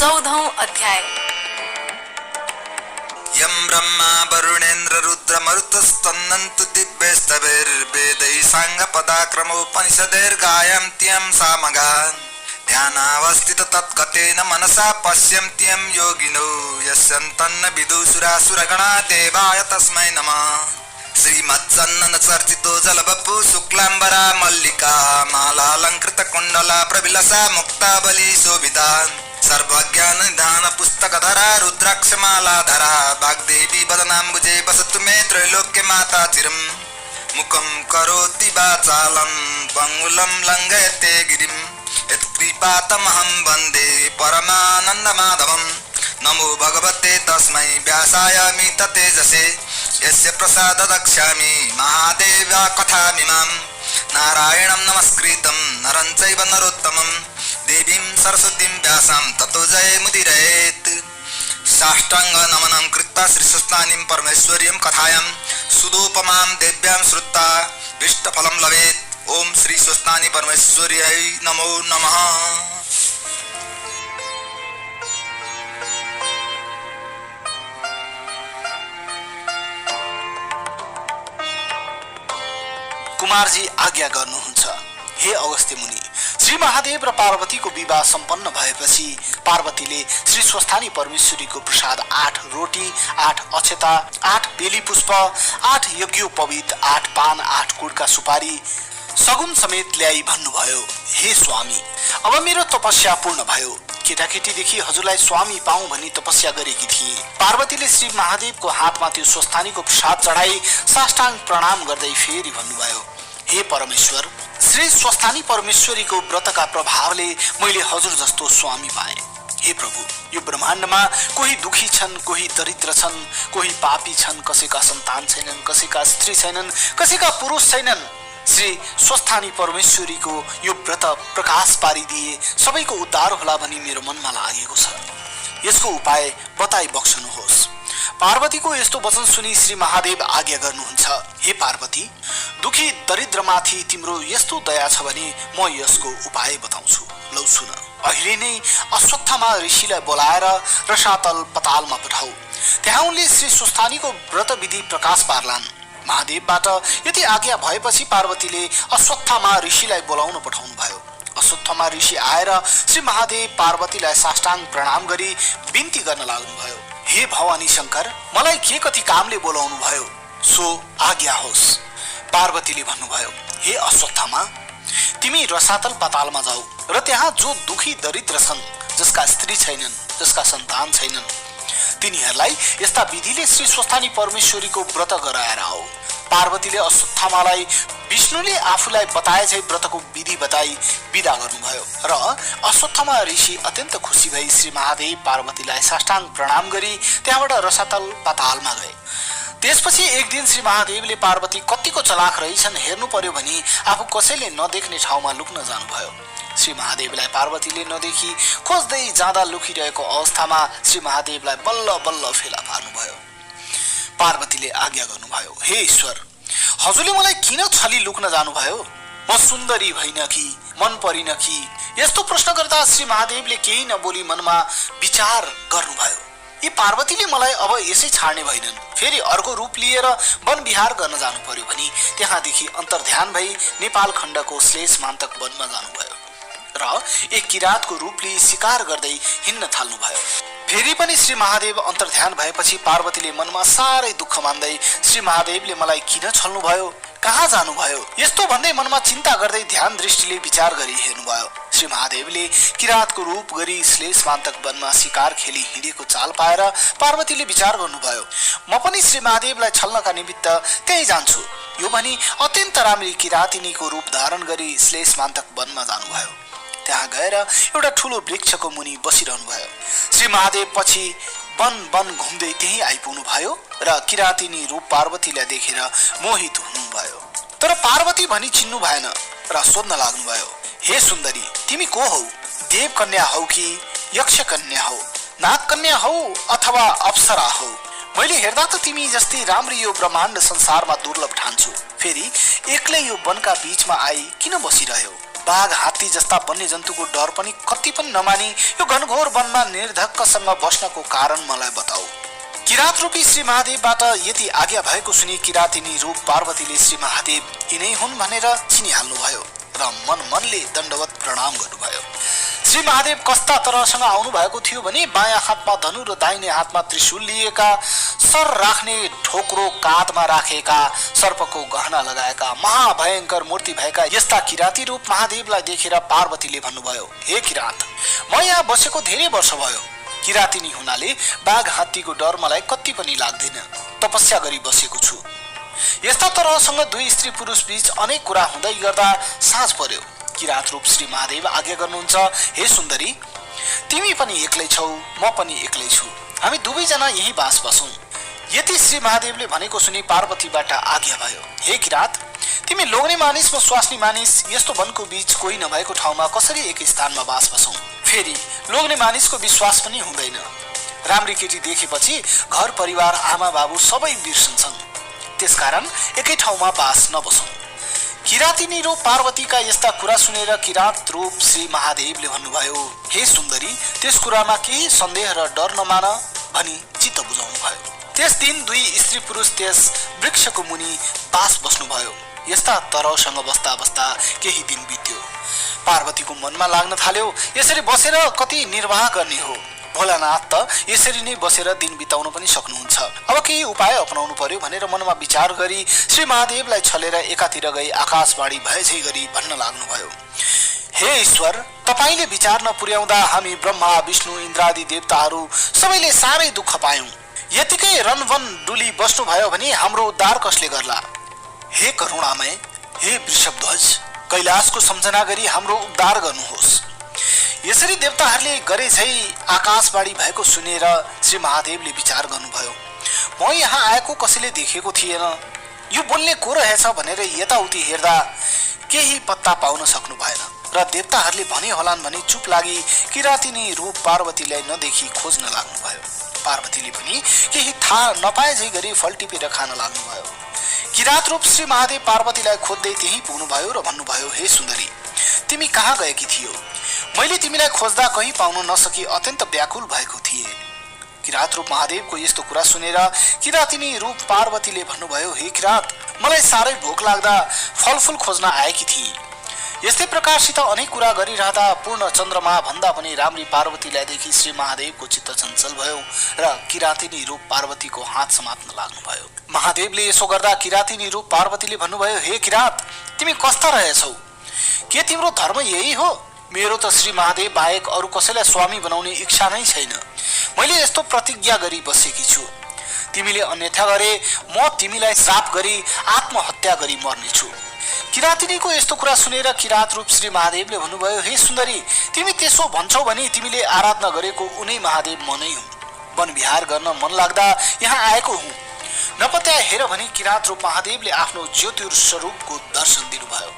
14औं अध्याय। यं ब्रह्मा वरुणेन्द्र रुद्र मरुतस्तन्नन्तु दिव्यस्तवैर्वेदैः साङ्गपदाक्रमोपनिषदैर्गायन्त्यं सामगान् ध्यानावस्थित तत्गतेन मनसा पश्यन्त्यं योगिनो यस्यन्तन्न विदुषुरासुरगणा देवाय तस्मै नमः। श्रीमत्सन्नन चर्चितो जलवपु शुक्लाम्बरा मल्लिका मालालंकृत कुंडला प्रविलसा मुक्ताबली शोभिता सर्वज्ञान निधान पुस्तकधरा रुद्राक्षमालाधरा वाग्देवी वदनाम्बुजे वसतु मे त्रैलोक्य माता चिरम् मुखं करोति वाचालं पंगुलं लंघयते गिरिं यत्कृपातमहं वन्दे परमानन्दमाधवम्। नमो भगवते तस्मै व्यासाय मिततेजसे यस्य प्रसाद दक्ष्यामि महादेवा कथामिमां नारायणं नमस्कृतं नरं चैव नरोत्तमं देवीं सरस्वतीं व्यासं ततो जयमुदीरयेत्। साष्टांग नमनं कृत्वा श्रीस्वस्थानीं परमेश्वर्यं कथायां सुदोपमां देव्यां श्रुत्वा इष्टफलं लभेत्। ओम श्री स्वस्थानी परमेश्वर्यै नमो नमः। कुमारजी आज्ञा गर्नुहुन्छ। हे अगस्त्य मुनि, श्री महादेव र पार्वतीको विवाह सम्पन्न भएपछि पार्वतीले श्री स्वस्थानी परमेश्वरीको प्रसाद 8 रोटी, 8 अक्षता, 8 बेली पुष्प, 8 यज्ञोपवीत, 8 पान, 8 कुडका सुपारी सगुन समेत ल्याई भन्नुभयो, हे स्वामी, अब मेरो तपस्या पूर्ण भयो। केटाकेटीदेखि हजुरलाई स्वामी पाऊँ भनी तपस्या गरेकी थिए। पार्वतीले श्री महादेवको हातमा त्यो स्वस्थानीको प्रसाद चढाई साष्टांग प्रणाम गर्दै फेरि भन्नुभयो, हे परमेश्वर, श्री स्वस्थानी परमेश्वरीको व्रतका प्रभावले मैले हजुर जस्तो स्वामी पाएँ। हे प्रभु, यो ब्रह्माण्डमा कोही दुखी छन्, कोही दरिद्र छन्, कोही पापी छन्, कसैका सन्तान छैनन्, कसैका स्त्री छैनन्, कसैका पुरुष छैनन्। श्री स्वस्थानी परमेश्वरीको यो व्रत प्रकाश पारिदिए सबैको उद्धार होला भनी मेरो मनमा लागेको छ। यसको उपाय बताई बक्सनुहोस्। पार्वतीको यस्तो वचन सुनि श्री महादेव आज्ञा गर्नुहुन्छ, हे पार्वती, दुखी दरिद्रमाथि तिम्रो यस्तो दया छ भने म यसको उपाय बताउँछु। लौ सुन। अहिले नै अश्वत्थामा ऋषिलाई बोलाएर रसातल पतालमा पठाऊ। त्यहाँ उनले श्री स्वस्थानीको व्रत विधि प्रकाश पार्लान्। महादेवबाट यति आज्ञा भएपछि पार्वतीले अश्वत्थामा ऋषिलाई बोलाउन पठाउनु भयो। अश्वत्थामा ऋषि आएर श्री महादेव पार्वतीलाई साष्टांग प्रणाम गरी बिन्ती गर्न लाग्नुभयो, हे भवानी शंकर, मलाई के कति कामले बोलाउनु भयो, सो आज्ञा होस्। पार्वतीले भन्नुभयो, हे अश्वत्थामा, तिमी रसातल पातालमा जाऊ र त्यहाँ जो दुखी दरिद्र छन्, जसका स्त्री छैनन्, जसका सन्तान छैनन्, तिनीहरूलाई यस्ता विधिले श्री स्वस्थानी परमेश्वरीको व्रत गराएर आऊ। पार्वतीले अश्वत्थामालाई विष्णुले आफूलाई बताए झै व्रतको विधि बताई विदा गर्नुभयो र अश्वत्थामा ऋषि अत्यन्त खुसी भई श्री महादेव पार्वतीलाई साष्टांग प्रणाम गरी त्यहाँबाट रसातल पातालमा गए। त्यसपछि एक दिन श्री महादेवले पार्वती कतिको चलाख रहेछन् हेर्नु पर्यो भनी आफू कसैले नदेख्ने ठाउँमा लुक्न जानुभयो। श्री महादेवलाई पार्वतीले नदेखि खोज्दै जाँदा लुकिरहेको अवस्थामा श्री महादेवलाई बल्ल बल्ल फेला पार्नुभयो। पार्वतीले आज्ञा गर्नुभयो, हे ईश्वर, हजुरले मलाई किन छली लुक्न जानुभयो? म सुन्दरी भइन कि, मन परिन कि? यस्तो प्रश्न गर्दा श्री महादेवले केही नबोली मनमा विचार गर्नुभयो, यी पार्वतीले मलाई अब यसै छाड्ने भइनन्, फेरि अर्को रूप लिएर वन विहार गर्न जानु पर्यो भनी त्यहाँदेखि अन्तर्ध्यान भई नेपाल खण्डको श्लेष मान्तक वनमा जानुभयो र एक किरातको रूप लिई शिकार गर्दै हिँड्न थाल्नुभयो। फेरि पनि श्री महादेव अन्तर्ध्यान भएपछि पार्वतीले मनमा साह्रै दुःख मान्दै श्री महादेवले मलाई किन छल्नुभयो, कहाँ जानुभयो, यस्तो भन्दै मनमा चिन्ता गर्दै ध्यान दृष्टिले विचार गरी हेर्नुभयो। श्री महादेवले किरातको रूप गरी श्लेष मान्तक वनमा शिकार खेली हिँडेको चाल पाएर पार्वतीले विचार गर्नुभयो, म पनि श्री महादेवलाई छल्नका निमित्त त्यही जान्छु। यो भनी अत्यन्त राम्री किरातिनीको रूप धारण गरी श्लेष मान्तक वनमा जानुभयो। त्यहाँ गएर एउटा ठुलो वृक्षको मुनि बसिरहनु भयो। श्री महादेव पछि वन वन घुम्दै त्यही आइपुग्नु भयो र किरातिनी रूप पार्वतीलाई देखेर मोहित हुनुभयो। तर पार्वती भनी चिन्नु भएन र सोध्न लाग्नुभयो, हे सुन्दरी, तिमी को हौ? देव कन्या हौ कि यक्ष कन्या हौ, नाग कन्या हौ अथवा अप्सरा हौ? मैले हेर्दा त तिमी जस्तै राम्री यो ब्रह्माण्ड संसारमा दुर्लभ ठान्छु, फेरि एक्लै यो वनका बीचमा आई किन बसिरह्यौ? बाघ हात्ती जस्ता वन्यजन्तुको डर पनि कति पनि नमानी यो घनघोर वनमा निर्धक्कसँग बस्नको कारण मलाई बताऊ। किरात रूपी श्री महादेवबाट यति आज्ञा भएको सुनि किरातिनी रूप पार्वतीले श्री महादेव यिनै हुन् भनेर चिनिहाल्नुभयो र मनले दण्डवत प्रणाम गर्नुभयो। श्री महादेव कस्ता तरहसँग आउनु भएको थियो भने बायाँ हातमा धनु र दाहिने हातमा त्रिशूल लिएका, सर राख्ने ठोक्रो काँधमा राखेका, सर्पको गहना लगाएका महाभयंकर मूर्ति भएका यस्ता किराती रूप महादेवलाई देखेर पार्वतीले भन्नुभयो, हे किरात, म यहाँ बसेको धेरै वर्ष भयो। किरातिनी हुनाले बाघ हात्तीको डर मलाई कति पनि लाग्दैन। तपस्या गरी बसेको छु। यस्ता तरहसँग दुई स्त्री पुरुष बीच अनेक कुरा हुँदै गर्दा साँझ पर्यो। किरात रूप श्री महादेव आज्ञा गर्नुहुन्छ, हे सुन्दरी, तिमी पनि एक्लै छौ, म पनि एक्लै छु। हामी दुवैजना यही बास बसौं। यति श्री महादेवले भनेको सुनि पार्वतीबाट आज्ञा भयो, हे किरात, तिमी लोग्ने मानिस म स्वास्नी मानिस यस्तो वनको बीच कोही नभएको ठाउँमा कसरी एक स्थानमा बास बसौं? फेरि लोग्ने मानिसको विश्वास पनि हुँदैन। राम्री केटी देखेपछि घर परिवार आमा बाबु सबै बिर्सन्छन्। त्यसकारण एकै ठाउँमा बास नबसौं। किरातिनी रूप पार्वतीका यस्ता कुरा सुनेर किरात रूप श्री महादेवले भन्नुभयो, हे सुन्दरी, त्यस कुरामा केही सन्देह र डर नमान भनी चित्त बुझाउनु भयो। त्यस दिन दुई स्त्री पुरुष त्यस वृक्षको मुनि बास बस्नुभयो। यस्ता तरहसँग बस्दा बस्दा केही दिन बित्यो। पार्वतीको मनमा लाग्न थाल्यो, यसरी बसेर कति निर्वाह गर्ने हो। भोलानाथ त यसरी नै बसेर दिन बिताउन पनि सक्नुहुन्छ। अब केही उपाय अपनाउनु पर्यो भनेर मनमा विचार गरी श्री महादेवलाई छलेर एकातिर गई आकाशवाणी भएझै गरी भन्न लाग्नुभयो, हे ईश्वर, तपाईले विचार नपुर्याउँदा हामी ब्रह्मा विष्णु इन्द्रादि देवताहरू सबैले साह्रै दुःख पायौं। यतिकै रनवन डुली बस्नुभयो भने हाम्रो उद्धार कसले गर्ला? हे करुणामय, हे वृषभध्वज, कैलाशको सम्झना गरी हाम्रो उद्धार गर्नुहोस्। यसरी देवताहरूले गरे झै आकाशवाणी भएको सुनेर श्री महादेवले विचार गर्नुभयो, म यहाँ आएको कसैले देखेको थिएन। यो बोल्ने को रहेछ भनेर यताउति हेर्दा केही पत्ता पाउन सक्नु भएन र देवताहरूले भने होलान् भने चुप लागि किरातिनी रूप पार्वतीलाई नदेखि खोज्न लाग्नुभयो। पार्वतीले पनि केही थाहा नपाए झै गरी फल टिपेर खान लाग्नुभयो। किरात रूप श्री महादेव पार्वतीलाई खोज्दै त्यही पुग्नुभयो र भन्नुभयो, हे सुन्दरी, तिमी कहाँ गएकी थियौ? मैले तिमीलाई खोज्दा कहीँ पाउन नसकी अत्यन्त व्याकुल भएको थिए। किरात रूप महादेवको यस्तो कुरा सुनेर किरातिनी रूप पार्वतीले भन्नुभयो, हे किरात, मलाई साह्रै भोक लाग्दा फलफुल खोज्न आएकी थिए। यस्तै प्रकारसित अनेक कुरा गरिरहँदा पूर्ण चन्द्रमा भन्दा पनि राम्री पार्वतीलाई देखि श्री महादेवको चित्त चञ्चल भयो र किरातिनी रूप पार्वतीको हात समात्न लाग्नुभयो। महादेवले यसो गर्दा किरातिनी रूप पार्वतीले भन्नुभयो, हे किरात, तिमी कस्ता रहेछौ? के तिम्रो धर्म यही हो? मेरो त श्री महादेव बाहेक अरू कसैलाई स्वामी बनाउने इच्छा नै छैन। मैले यस्तो प्रतिज्ञा गरी बसेकी छु। तिमीले अन्यथा गरे म तिमीलाई श्राप गरी आत्महत्या गरी मर्नेछु। किरातिनीको यस्तो कुरा सुनेर किरात रूप श्री महादेवले भन्नुभयो, हे सुन्दरी, तिमी त्यसो भन्छौ भने तिमीले आराधना गरेको उनै महादेव म नै हुँ। वनविहार गर्न मन लाग्दा यहाँ आएको हुँ। नपत्या हेर भनी किरात रूप महादेवले आफ्नो ज्योतिर स्वरूपको दर्शन दिनुभयो।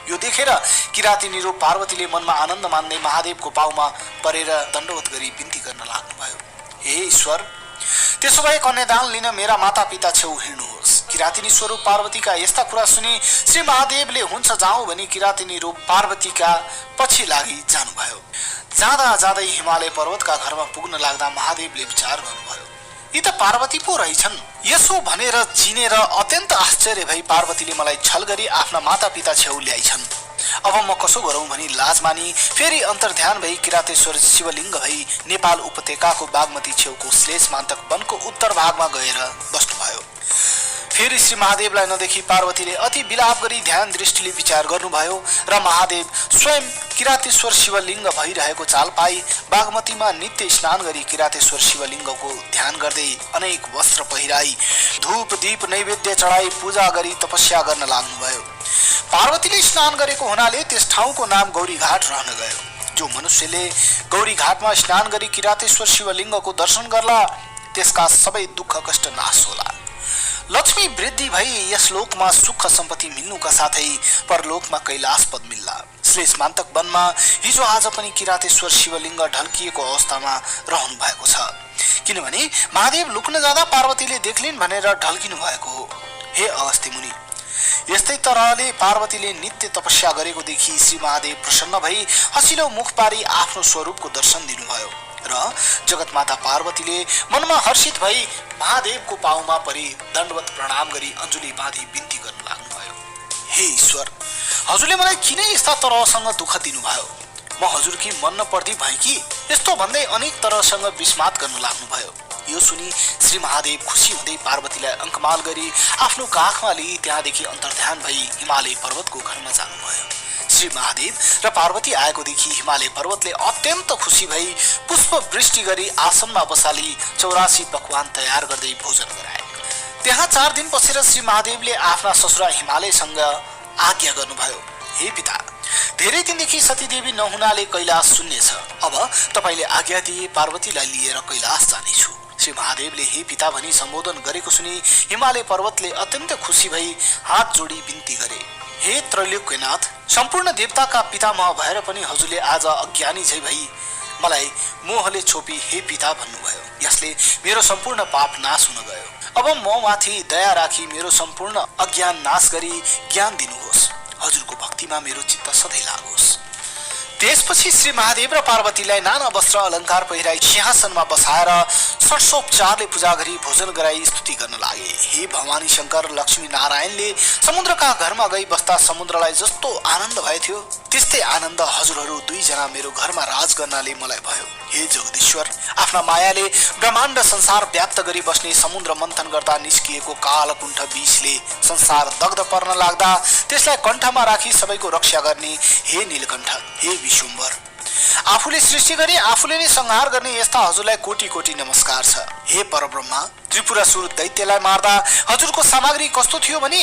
यो देखेर किरातिनी रूप पार्वतीले मनमा आनन्द मान्दै महादेवको पाउमा परेर दण्डवत गरी बिन्ती गर्न लाग्नुभयो, हे ईश्वर, त्यसो भए कन्यादान लिन मेरा माता पिता छेउ हिँड्नुहोस्। किरातिनी स्वरूप पार्वतीका यस्ता कुरा सुनि श्री महादेवले हुन्छ जाउँ भनी किरातिनी रूप पार्वतीका पछि लागि जानुभयो। जाँदा जाँदै हिमालय पर्वतका घरमा पुग्न लाग्दा महादेवले विचार गर्नुभयो, यी त पार्वती पो रहेछन्। यसो भनेर चिनेर अत्यन्त आश्चर्य भई पार्वतीले मलाई छल गरी आफ्ना माता पिता छेउ ल्याइछन्। अब म कसो गरौं भनी लाज मानी फेरि अन्तर्ध्यान भई किरातेश्वर शिवलिङ्ग भई नेपाल उपत्यकाको बागमती छेउको श्लेषमान्तक वनको उत्तर भागमा गएर बस्नुभयो। फेरि श्री महादेवलाई नदेखि पार्वतीले अति विलाप गरी ध्यान दृष्टिले विचार गर्नुभयो र महादेव स्वयं किरातेश्वर शिवलिङ्ग भइरहेको चाल पाई बागमतीमा नित्य स्नान गरी किरातेश्वर शिवलिङ्गको ध्यान गर्दै अनेक वस्त्र पहिराई धूप दीप नैवेद्य चढाई पूजा गरी तपस्या गर्न लाग्नुभयो। पार्वतीले स्नान गरेको हुनाले त्यस ठाउँको नाम गौरीघाट रहन गयो। जो मनुष्यले गौरीघाटमा स्नान गरी किरातेश्वर शिवलिङ्गको दर्शन गर्ला त्यसका सबै दुःख कष्ट नाश होला। लक्ष्मी वृद्धि भई यस लोकमा सुख सम्पत्ति मिल्नुका साथै परलोकमा कैलाश पद मिल्ला। श्लेषमान्तक वनमा हिजो आज पनि किरातेश्वर शिवलिङ्ग ढल्किएको अवस्थामा रहनु भएको छ, किनभने महादेव लुक्न जाँदा पार्वतीले देख्लिन् भनेर ढल्किनु भएको हो। हे अगस्त्य मुनि, यस्तै तरहले पार्वतीले नित्य तपस्या गरेको देखि श्री महादेव प्रसन्न भई हसिलो मुख पारी आफ्नो स्वरूपको दर्शन दिनुभयो र जगतमाता पार्वतीले मनमा हर्षित भई महादेवको पाउमा परि दण्डवत प्रणाम गरी अञ्जुली बाँधी बिन्ती गर्न लाग्नुभयो। हे ईश्वर, हजुरले मलाई किन यस्ता तरहसँग दुःख दिनुभयो? म हजुरकी मन नपर्दी भए कि? यस्तो भन्दै अनेक तरहसँग विस्मात गर्न लाग्नुभयो। यो सुनि श्री महादेव खुसी हुँदै पार्वतीलाई अंकमाल गरी आफ्नो काखमा लिई त्यहाँदेखि अन्तर्ध्यान भई हिमालय पर्वतको घरमा जानुभयो। श्री महादेव र पार्वती आएको देखि हिमालय पर्वतले अत्यन्त खुसी भई पुष्प वृष्टि गरी आसनमा बसाली 84 पकवान तयार गर्दै भोजन गराए। त्यहाँ 4 दिन बसेर श्री महादेवले आफ्ना ससुरा हिमालयसँग आज्ञा गर्नुभयो। हे पिता, धेरै दिनदेखि सतीदेवी नहुनाले कैलाश शून्य छ। अब तपाईले आज्ञा दिए पार्वतीलाई लिएर कैलाश जानेछु। श्री महादेवले हे पिता भनी सम्बोधन गरेको सुनि हिमालय पर्वतले अत्यन्त खुसी भई हात जोडी बिन्ती गरे। हे त्रैलोक्यनाथ, सम्पूर्ण देवताका पितामह भएर पनि हजुरले आज अज्ञानी झै भई मलाई मोहले छोपी हे पिता भन्नुभयो। यसले मेरो सम्पूर्ण पाप नाश हुन गयो। अब म माथि दया राखी मेरो सम्पूर्ण अज्ञान नाश गरी ज्ञान दिनुहोस्। हजुरको भक्तिमा मेरो चित्त सधैँ लागोस्। त्यसपछि श्री महादेव र पार्वतीलाई नाना वस्त्र अलङ्कार पहिराई सिंहासनमा बसाएर षोडशोपचारले पूजा गरी भोजन गराई स्तुति गर्न लागे। हे भवानी शंकर लक्ष्मी नारायणले समुद्रका घरमा गई बस्दा समुद्रलाई जस्तो आनन्द भएथ्यो त्यस्तै आनन्द हजुरहरू 2 जना मेरो घरमा राज गर्नाले मलाई भयो। हे जगदीश्वर, आफ्ना मायाले ब्रह्माण्ड संसार व्याप्त गरी बस्ने समुद्र मन्थन गर्दा निस्किएको कालकुण्ठ विषले संसार दग्ध पर्न लाग्दा त्यसलाई कण्ठमा राखी सबैको रक्षा गर्ने हे नीलकण्ठ, हे विश्वम्भर, आफूले सृष्टि गरी आफूले नै संहार गर्ने यस्ता हजुरलाई कोटी कोटी नमस्कार छ। हे परब्रह्मा, त्रिपुरासुर दैत्यलाई मार्दा हजुरको सामग्री कस्तो थियो भने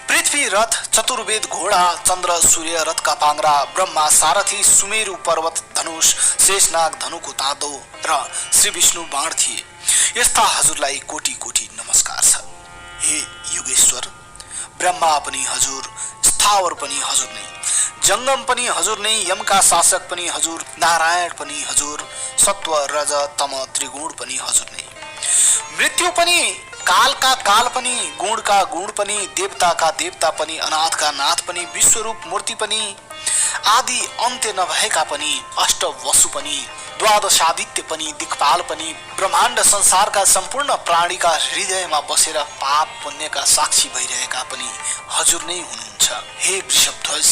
पृथ्वी रथ, चतुर्वेद घोडा, चन्द्र सूर्य रथका पाङ्रा, ब्रह्मा सारथी, सुमेरु पर्वत धनुष, शेषनाग धनुको तातो र श्री विष्णु बाण थिए। यस्ता हजुरलाई कोटी कोटी नमस्कार छ। हे युगेश्वर, ब्रह्मा पनि हजुर, स्थावर पनि हजुर नै, जंगम पनि हजुर नै, यमका शासक पनि हजुर, नारायण पनि हजुर, सत्व रज तम त्रिगुण पनि हजुर नै, मृत्यु पनि, कालका काल पनि, गुणका गुण पनि, देवताका देवता पनि, अनाथका नाथ पनि, विश्वरूप मूर्ति पनि, आदि अन्त्य नभएका पनि, अष्ट वसु पनि, द्वादशादित्य पनि, दिक्पाल पनि, ब्रह्माण्ड संसारका सम्पूर्ण प्राणीका हृदयमा बसेर पाप पुण्यका साक्षी भइरहेका पनि हजुर नै हुनुहुन्छ। हे वृषभध्वज,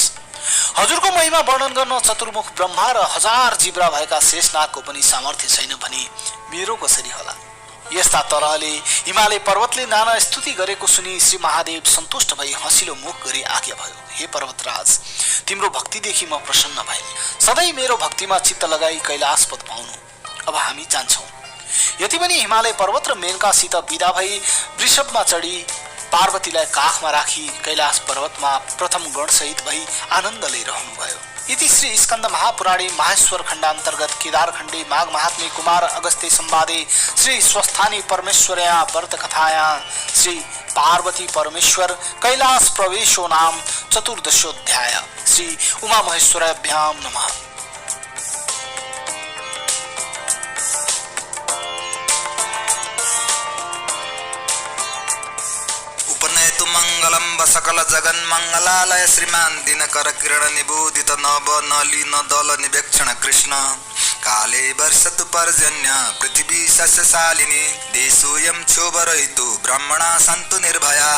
हजुरको महिमा वर्णन गर्न चतुर्मुख ब्रह्मा र 1000 जिब्रा भएका शेषनागको पनि सामर्थ्य छैन भने मेरो कसरी होला? यस्ता तरहले हिमालय पर्वतले नाना स्तुति गरेको सुनि श्री महादेव सन्तुष्ट भई हसिलो मुख गरी आज्ञा भयो। हे पर्वतराज, तिम्रो भक्तिदेखि म प्रसन्न भएँ। सधैँ मेरो भक्तिमा चित्त लगाई कैलाश पद पाउनु। अब हामी जान्छौँ। यति पनि हिमालय पर्वत र मेनकासित विदा भई वृषभमा चढी पार्वतीलाई काखमा राखी कैलाश पर्वतमा प्रथम गणसहित भई आनन्द लिइरहनुभयो। इति श्री स्कंद महापुराणे माहेश्वर खण्डान्तर्गत केदार खण्डे माघ महात्म्ये कुमार अगस्त्य संवादे श्री स्वस्थानी परमेश्वर्या व्रत कथाया श्री पार्वती परमेश्वर कैलाश प्रवेशो नाम चतुर्दशोऽध्याय। श्री उमा महेश्वराभ्यां नमः। उपनेतु मंगलम सकल जगन मंगलालय श्रीमान दिनकर किरण निबोधित नभ नलिन दल निवेक्षण कृष्ण काले वर्षतु पर्जन्य पृथ्वी सस्यशालिनी देशोऽयं क्षोभरहितो ब्रह्मणा सन्तु निर्भया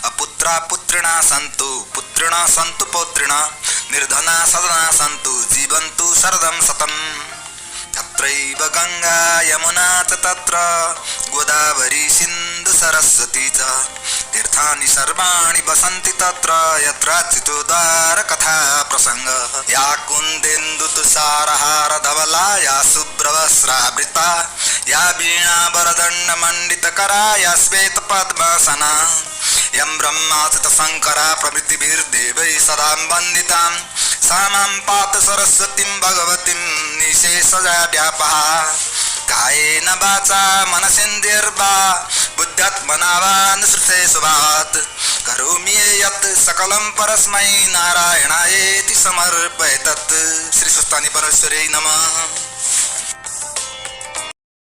अपुत्रा पुत्रिणा सन्तु पुत्रिणा सन्तु पौत्रिणा निर्धना सदना सन्तु जीवन्तु शरदं शतम् तत्रैव गंगा यमुना च तत्र गोदावरी सिन्धु सरस्वती च तीर्थानि सर्वाणि वसन्ति तत्र यत्राच्युतोद्धार कथा प्रसंग या कुन्देन्दु तुषारहार धवला या शुभ्रवस्त्रावृता या वीणा वरदण्ड मंडितकरा या श्वेत पद्मासना यं ब्रह्माच्युत शंकरा प्रभृतिभिर्देवैः सदा वन्दितां सा मां पात सरस्वतीं भगवतीं निशेषजा व्यापः कायेन वाचा मनसेन्द्रियर्वा बुद्ध्यात्मना वा नुसृते स्वभावात् करोमि यत् सकलं परस्मै नारायणायेति समर्पयेत्। श्री स्वस्थानी परमेश्वरै नमः।